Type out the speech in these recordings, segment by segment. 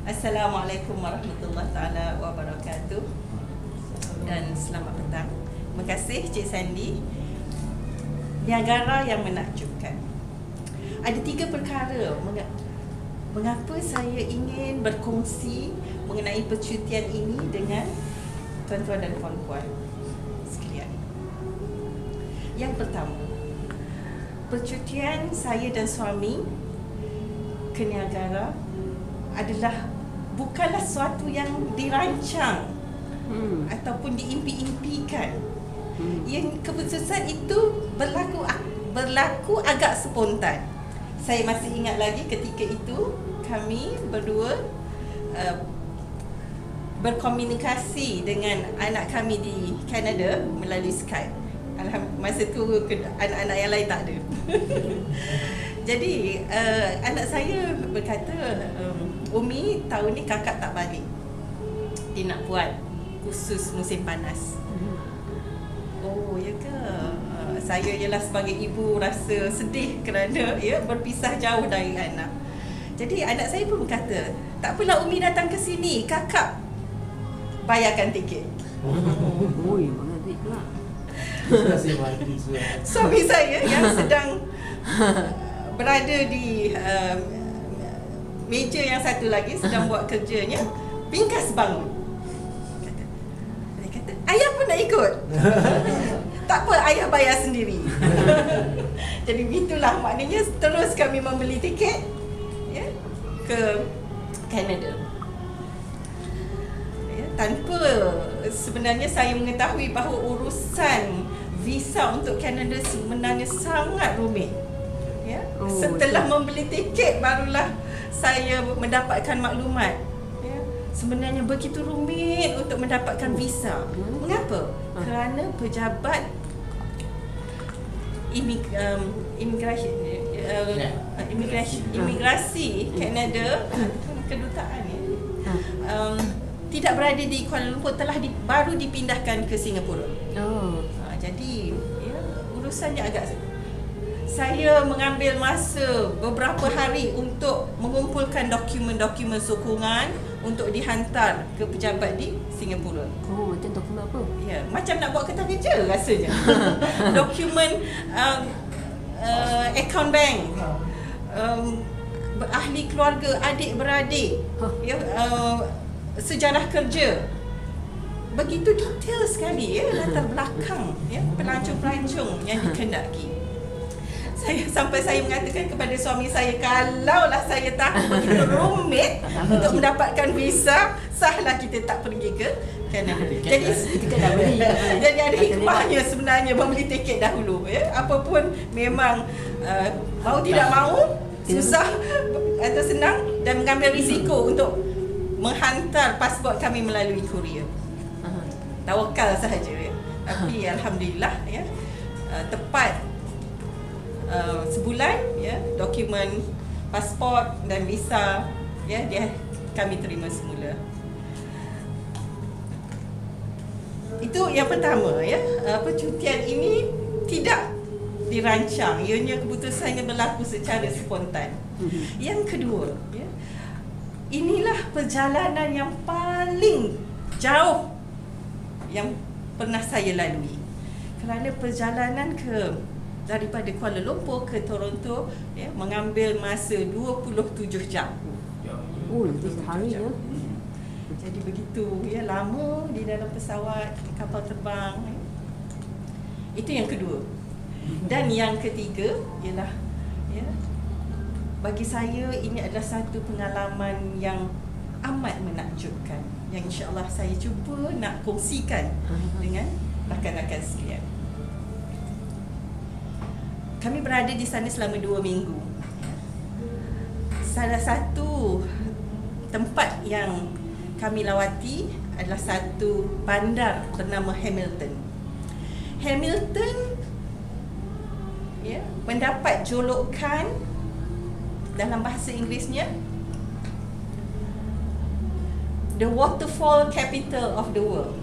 Assalamualaikum warahmatullahi taala wabarakatuh. Dan selamat petang. Terima kasih Cik Sandy. Niagara yang menakjubkan. Ada 3 perkara mengapa saya ingin berkongsi mengenai percutian ini dengan tuan-tuan dan puan-puan sekalian. Yang pertama, percutian saya dan suami ke Niagara adalah bukanlah sesuatu yang dirancang ataupun diimpi-impikan. Yang keputusan itu berlaku agak spontan. Saya masih ingat lagi ketika itu kami berdua berkomunikasi dengan anak kami di Kanada melalui Skype. Masa tu anak-anak yang lain tak ada. Jadi anak saya berkata, Umi, tahun ni kakak tak balik. Dia nak buat khusus musim panas. Oh, ya ke? Saya ialah sebagai ibu rasa sedih kerana berpisah jauh dari anak. Jadi anak saya pun berkata, tak apalah Umi datang ke sini, kakak bayarkan tiket. Oi, mengerti pula. Suami saya yang sedang berada di meja yang satu lagi sedang buat kerjanya, pingkas bangun. Dia kata, ayah pun nak ikut. Tak apa, ayah bayar sendiri. Jadi itulah maknanya terus kami membeli tiket ke Kanada. Tanpa sebenarnya saya mengetahui bahawa urusan visa untuk Kanada sebenarnya sangat rumit. Setelah membeli tiket barulah saya mendapatkan maklumat. Sebenarnya begitu rumit untuk mendapatkan visa. Mengapa? Kerana pejabat imigrasi Kanada, kedutaan tidak berada di Kuala Lumpur, baru dipindahkan ke Singapura. Jadi urusannya agak. Saya mengambil masa beberapa hari untuk mengumpulkan dokumen-dokumen sokongan untuk dihantar ke pejabat di Singapura. Oh, macam dokumen apa? Ya, macam nak buat kertas kerja rasanya. Dokumen akaun bank, ahli keluarga, adik-beradik, sejarah kerja. Begitu detail sekali latar belakang pelancong-pelancong yang dikendaki. Sampai saya mengatakan kepada suami saya, kalaulah saya tahu begitu rumit untuk mendapatkan visa, sahlah kita tak pergi ke Kanada. Jadi ada hikmahnya sebenarnya membeli tiket dahulu. Apapun memang mau tidak mau, susah atau senang, dan mengambil risiko untuk menghantar pasport kami melalui kurier. Tawakal sahaja. Tapi alhamdulillah tepat sebulan dokumen pasport dan visa kami terima semula. Itu yang pertama. Percutian ini tidak dirancang, ianya keputusannya berlaku secara spontan. Yang kedua, inilah perjalanan yang paling jauh yang pernah saya lalui. Kerana perjalanan daripada Kuala Lumpur ke Toronto mengambil masa 27 jam. Oh, lebih sehari ya. Jadi begitu lama di dalam pesawat, kapal terbang. Itu yang kedua. Dan yang ketiga ialah bagi saya ini adalah satu pengalaman yang amat menakjubkan, yang insya-Allah saya cuba nak kongsikan dengan rakan-rakan sekalian. Kami berada di sana selama 2 minggu. Salah satu tempat yang kami lawati adalah satu bandar bernama Hamilton. Hamilton mendapat julukan dalam bahasa Inggerisnya the waterfall capital of the world,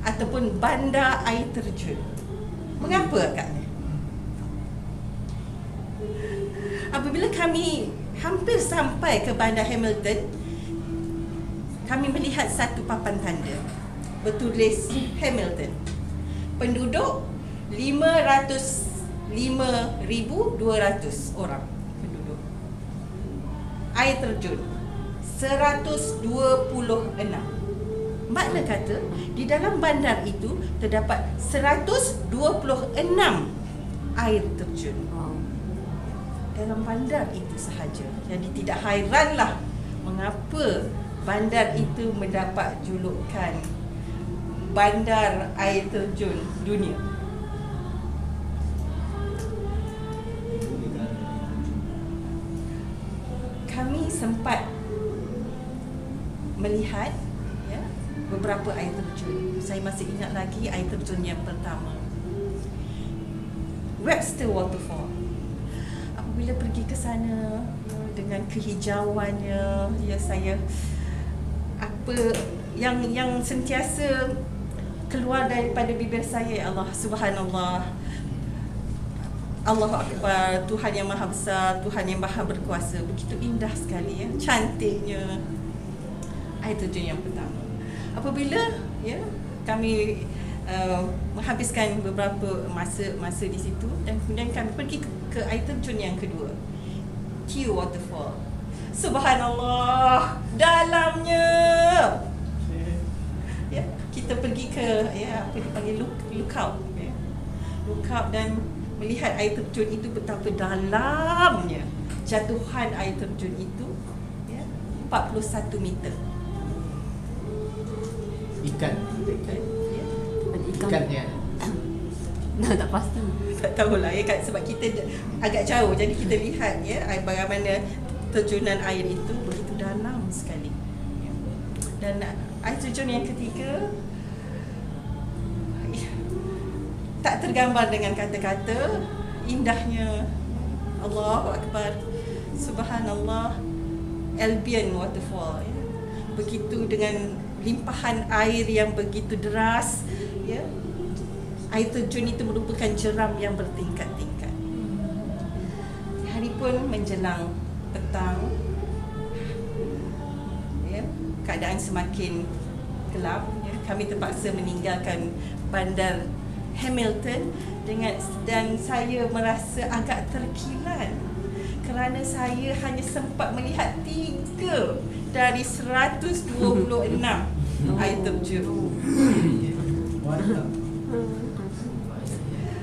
ataupun bandar air terjun. Mengapa agaknya? Apabila kami hampir sampai ke bandar Hamilton, kami melihat satu papan tanda bertulis Hamilton. Penduduk 505,200 orang penduduk. Air terjun 126. Makna kata di dalam bandar itu terdapat 126 air terjun. Wow. Dalam bandar itu sahaja. Jadi tidak hairanlah mengapa bandar itu mendapat julukan bandar air terjun dunia. Kami sempat melihat beberapa air terjun. Saya masih ingat lagi air terjun yang pertama, Webster Waterfall. Apabila pergi ke sana dengan kehijauannya, saya apa yang sentiasa keluar daripada bibir saya, ya Allah, subhanallah, Allahu Akbar, Tuhan yang Maha Besar, Tuhan yang Maha Berkuasa. Begitu indah sekali, cantiknya air terjun yang pertama. Apabila kami menghabiskan beberapa masa di situ, dan kemudian kami pergi ke air terjun yang kedua, Kew Waterfall. Subhanallah, dalamnya. Kita pergi ke apa dipanggil lookout, lookout, dan melihat air terjun itu betapa dalamnya. Jatuhan air terjun itu 41 meter. Ikan. Ikannya. Tak pasti. Tak tahulah sebab kita agak jauh, jadi kita lihat bagaimana terjunan air itu begitu dalam sekali. Dan air terjun yang ketiga tak tergambar dengan kata-kata indahnya. Allahu Akbar, subhanallah, Albion Waterfall. Begitu dengan limpahan air yang begitu deras, air terjun itu merupakan jeram yang bertingkat-tingkat. Hari pun menjelang petang, keadaan semakin gelap, kami terpaksa meninggalkan bandar Hamilton dan saya merasa agak terkilan kerana saya hanya sempat melihat 3 dari 126 air terjun.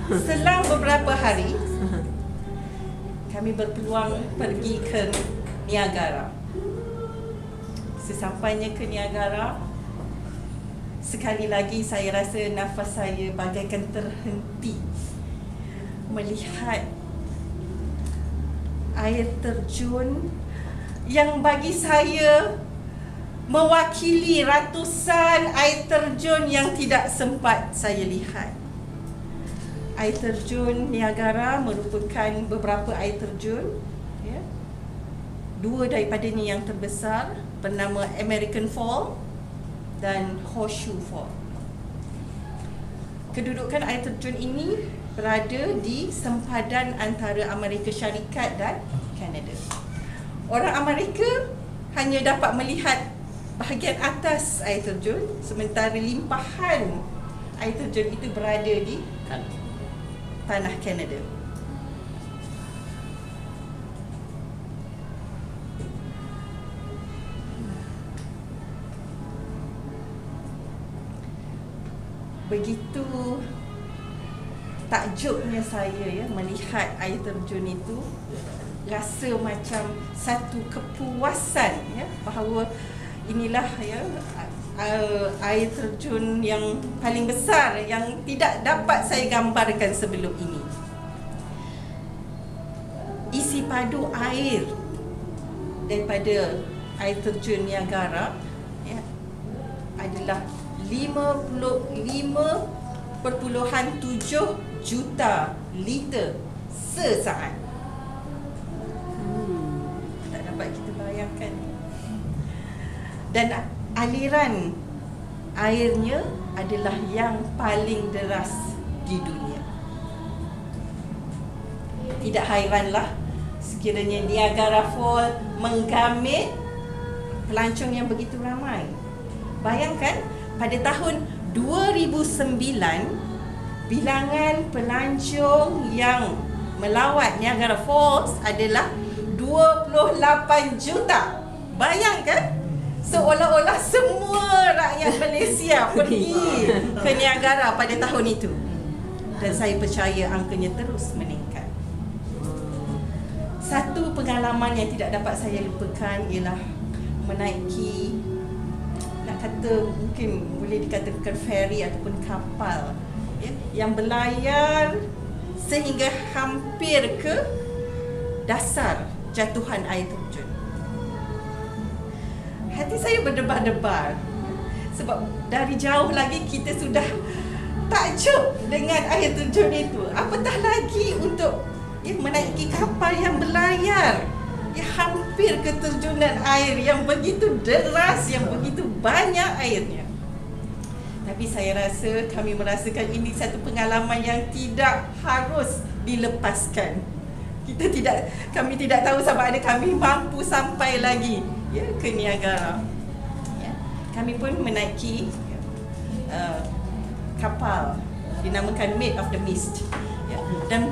Selang beberapa hari, kami berpeluang pergi ke Niagara. Sesampainya ke Niagara, sekali lagi saya rasa nafas saya bagaikan terhenti melihat air terjun yang bagi saya mewakili ratusan air terjun yang tidak sempat saya lihat. Air terjun Niagara merupakan beberapa air terjun. Dua daripadanya yang terbesar bernama American Fall dan Horseshoe Fall. Kedudukan air terjun ini berada di sempadan antara Amerika Syarikat dan Kanada. Orang Amerika hanya dapat melihat bahagian atas air terjun, sementara limpahan air terjun itu berada di tanah Kanada. Begitu takjubnya saya melihat air terjun itu, rasa macam satu kepuasan bahawa inilah air terjun yang paling besar yang tidak dapat saya gambarkan sebelum ini. Isi padu air daripada air terjun Niagara adalah 55.7 juta liter sesaat. Tak dapat kita bayangkan. Dan aliran airnya adalah yang paling deras di dunia. Tidak hairanlah sekiranya Niagara Fall menggamit pelancong yang begitu ramai. Bayangkan pada tahun 2009 bilangan pelancong yang melawat Niagara Falls adalah 28 juta. Bayangkan, seolah-olah semua rakyat Malaysia pergi ke Niagara pada tahun itu. Dan saya percaya angkanya terus meningkat. Satu pengalaman yang tidak dapat saya lupakan ialah menaiki, nak kata mungkin boleh dikatakan ferry ataupun kapal, ya, yang berlayar sehingga hampir ke dasar jatuhan air terjun. Hati saya berdebar-debar sebab dari jauh lagi kita sudah takjub dengan air terjun itu. Apatah lagi untuk menaiki kapal yang berlayar, hampir ke terjunan air yang begitu deras, yang begitu banyak airnya. Tapi saya rasa kami merasakan ini satu pengalaman yang tidak harus dilepaskan. Kami tidak tahu sama ada kami mampu sampai lagi ke Niagara. Kami pun menaiki kapal dinamakan Maid of the Mist, dan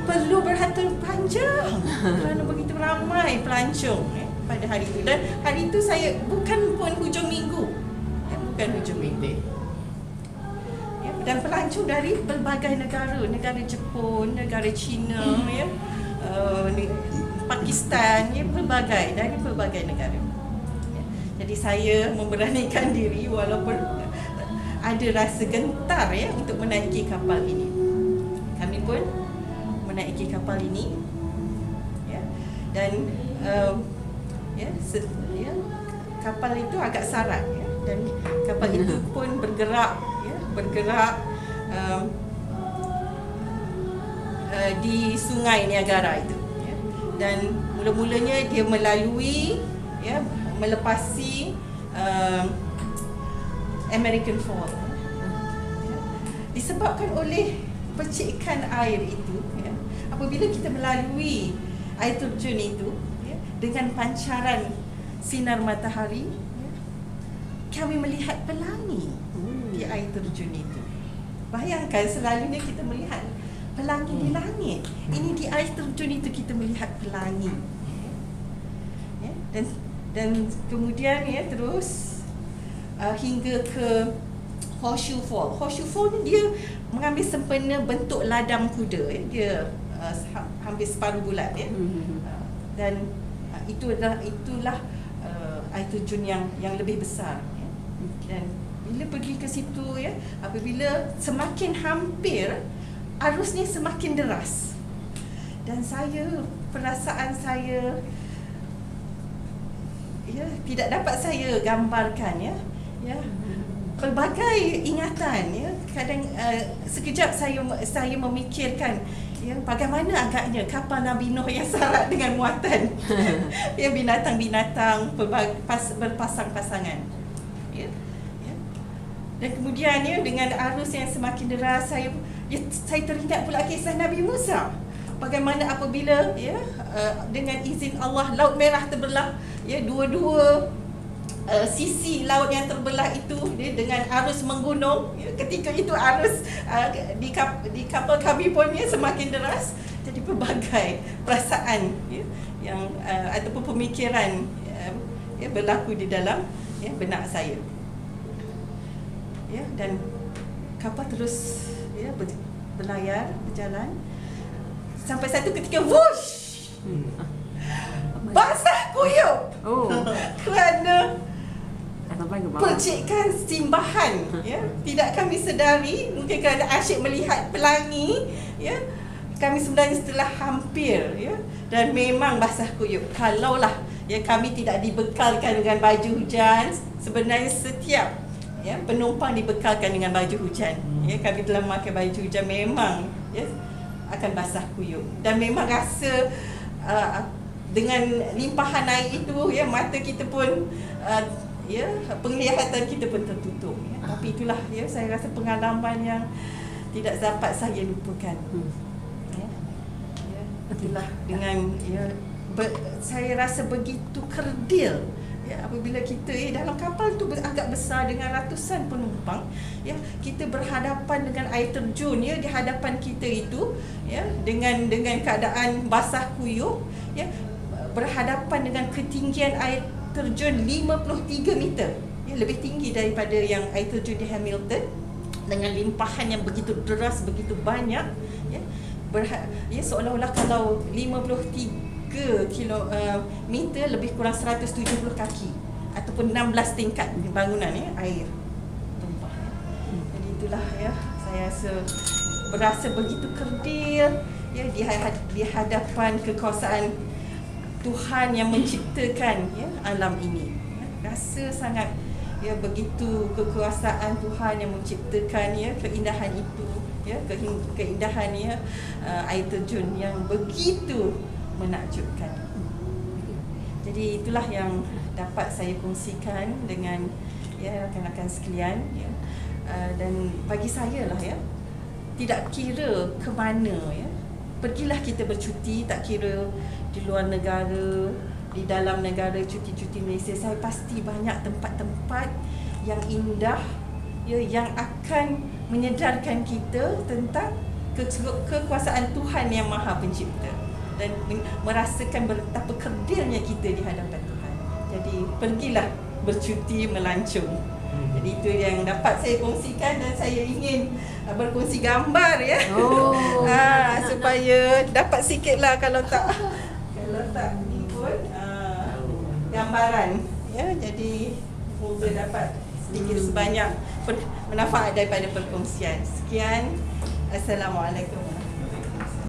perlu berhantar panjang kerana begitu ramai pelancong pada hari itu. Dan hari itu saya bukan pun hujung minggu, dan pelancong dari berbagai negara Jepun, negara China, Pakistan, dari berbagai negara. Jadi saya memberanikan diri walaupun ada rasa gentar untuk menaiki kapal ini. Kami pun menaiki kapal ini, dan kapal itu agak sarat, dan kapal itu pun bergerak di sungai Niagara itu, dan mula-mulanya dia melepasi American Falls, disebabkan oleh percikan air itu. Apabila kita melalui air terjun itu, dengan pancaran sinar matahari, kami melihat pelangi di air terjun itu. Bayangkan, selalunya kita melihat pelangi di langit. Ini di air terjun itu kita melihat pelangi. Dan kemudian terus hingga ke Horseshoe Fall. Horseshoe Fall ni dia mengambil sempena bentuk ladang kuda. Dia hampir separuh bulat. Dan itulah air terjun yang lebih besar. Dan bila pergi ke situ, apabila semakin hampir, arusnya semakin deras. Dan perasaan saya tidak dapat saya gambarkan, pelbagai ingatan, kadang sekejap saya memikirkan bagaimana agaknya kapal Nabi Nuh yang syarat dengan muatan binatang-binatang berpasang-pasangan. Dan kemudian dengan arus yang semakin deras, saya teringat pula kisah Nabi Musa. Bagaimana apabila dengan izin Allah Laut Merah terbelah, dua-dua sisi laut yang terbelah itu dengan arus menggunung. Ketika itu arus di kapal kami pun semakin deras. Jadi pelbagai perasaan yang ataupun pemikiran berlaku di dalam benak saya. Dan kapal terus berlayar, berjalan sampai satu ketika wush, basah kuyup kerana percikan simbahan. Tidak kami sedari, mungkin kerana asyik melihat pelangi, kami sebenarnya setelah hampir, dan memang basah kuyup. Kalaulah kami tidak dibekalkan dengan baju hujan, sebenarnya setiap penumpang dibekalkan dengan baju hujan. Kami telah memakai baju hujan, memang akan basah kuyup. Dan memang rasa dengan limpahan air itu, mata kita pun penglihatan kita pun tertutup. Tapi itulah saya rasa pengalaman yang tidak dapat saya lupakan. Itulah dengan saya rasa begitu kerdil. Ya, apabila kita dalam kapal tu agak besar dengan ratusan penumpang, ya, kita berhadapan dengan air terjun ya di hadapan kita itu, ya, dengan keadaan basah kuyup, ya, berhadapan dengan ketinggian air terjun 53 meter, ya, lebih tinggi daripada yang air terjun di Hamilton, dengan limpahan yang begitu deras, begitu banyak, ya, ya, seolah-olah kalau 53 meter lebih kurang 170 kaki ataupun 16 tingkat bangunan, ya, air tumpah, ya. Jadi itulah, ya, saya berasa begitu kerdil, ya, di hadapan kekuasaan Tuhan yang menciptakan, ya, alam ini, ya. Rasa sangat, ya, begitu kekuasaan Tuhan yang menciptakan, ya, keindahan itu, ya, keindahan, ya, air terjun yang begitu menakjubkan. Jadi itulah yang dapat saya kongsikan dengan, ya, rakan-rakan sekalian, ya. Dan bagi saya lah, ya, tidak kira ke mana, ya, pergilah kita bercuti, tak kira di luar negara, di dalam negara, cuti-cuti Malaysia, saya pasti banyak tempat-tempat yang indah, ya, yang akan menyedarkan kita tentang kekuasaan Tuhan yang Maha Pencipta dan merasakan betapa kerdilnya kita di hadapan Tuhan. Jadi pergilah bercuti melancong. Jadi itu yang dapat saya kongsikan, dan saya ingin berkongsi gambar, ya. Supaya dapat sikitlah kalau tak ni pun gambaran, ya. Jadi semoga dapat sedikit sebanyak manfaat daripada perkongsian. Sekian. Assalamualaikum.